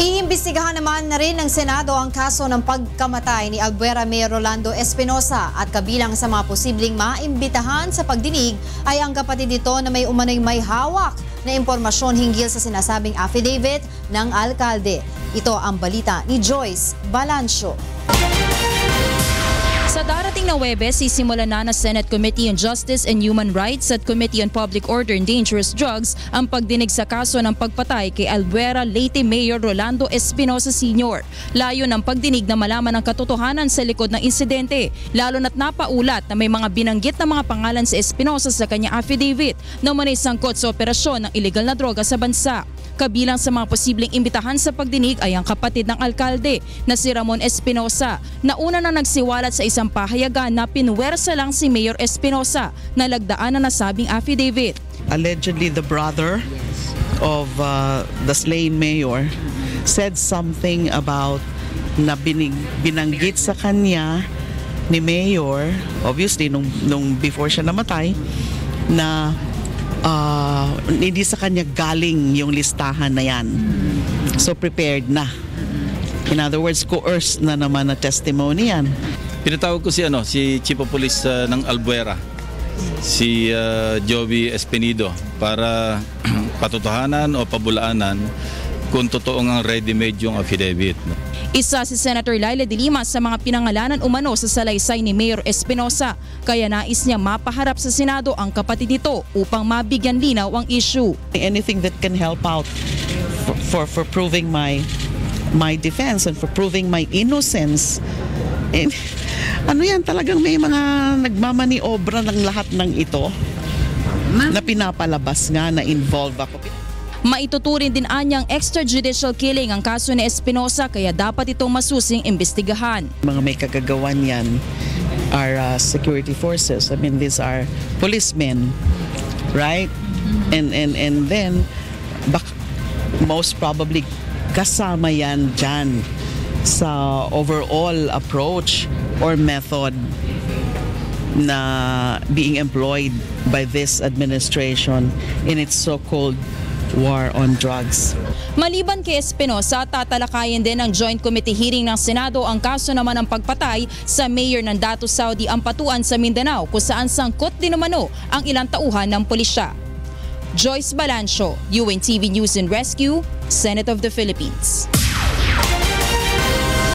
Iimbestigahan naman na rin ng Senado ang kaso ng pagkamatay ni Albuera Mayor Rolando Espinosa at kabilang sa mga posibleng maimbitahan sa pagdinig ay ang kapatid nito na may umano'y may hawak na impormasyon hinggil sa sinasabing affidavit ng alkalde. Ito ang balita ni Joyce Balancio. Sa darating na Huwebes, sisimulan na Senate Committee on Justice and Human Rights at Committee on Public Order and Dangerous Drugs ang pagdinig sa kaso ng pagpatay kay Albuera Leyte Mayor Rolando Espinosa Sr. Layo ng pagdinig na malaman ang katotohanan sa likod ng insidente, lalo na't napaulat na may mga binanggit na mga pangalan si Espinosa sa kanyang affidavit na umanay sangkot sa operasyon ng iligal na droga sa bansa. Kabilang sa mga posibleng imbitahan sa pagdinig ay ang kapatid ng alkalde na si Ramon Espinosa na una na nagsiwalat sa isang pahayagan na pinwersa lang si Mayor Espinosa na lagdaan na nasabing affidavit. Allegedly the brother of the slain mayor said something about na binanggit sa kanya ni Mayor, obviously nung before siya namatay, na hindi sa kanya galing yung listahan na yan. So prepared na. In other words, coerced na naman na testimony yan. Pinatawag ko si Chief of Police ng Albuera, si Joby Espinido, para patotohanan o pabulaanan kung totoo ang ready-made yung affidavit. Isa si Senator Laila de Lima sa mga pinangalanan umano sa salaysay ni Mayor Espinosa, kaya nais niya mapaharap sa Senado ang kapatid nito upang mabigyan linaw ang issue. Anything that can help out for proving my defense and for proving my innocence. And, talagang may mga nagmamaniobra ng lahat ng ito na pinapalabas nga na involve ako. Maituturing din anyang extrajudicial killing ang kaso ni Espinosa, kaya dapat itong masusing imbestigahan. Mga may kagagawan yan are security forces. I mean, these are policemen, right? And then most probably kasama yan dyan sa overall approach or method na being employed by this administration in its so-called war on drugs. Maliban kay Espinosa, tatalakayin din ng Joint Committee hearing ng Senado ang kaso naman ng pagpatay sa mayor ng Datu Saudi Ampatuan sa Mindanao, kung saan sangkot din umano ang ilang tauhan ng pulisya. Joyce Balancio, UNTV News and Rescue, Senate of the Philippines.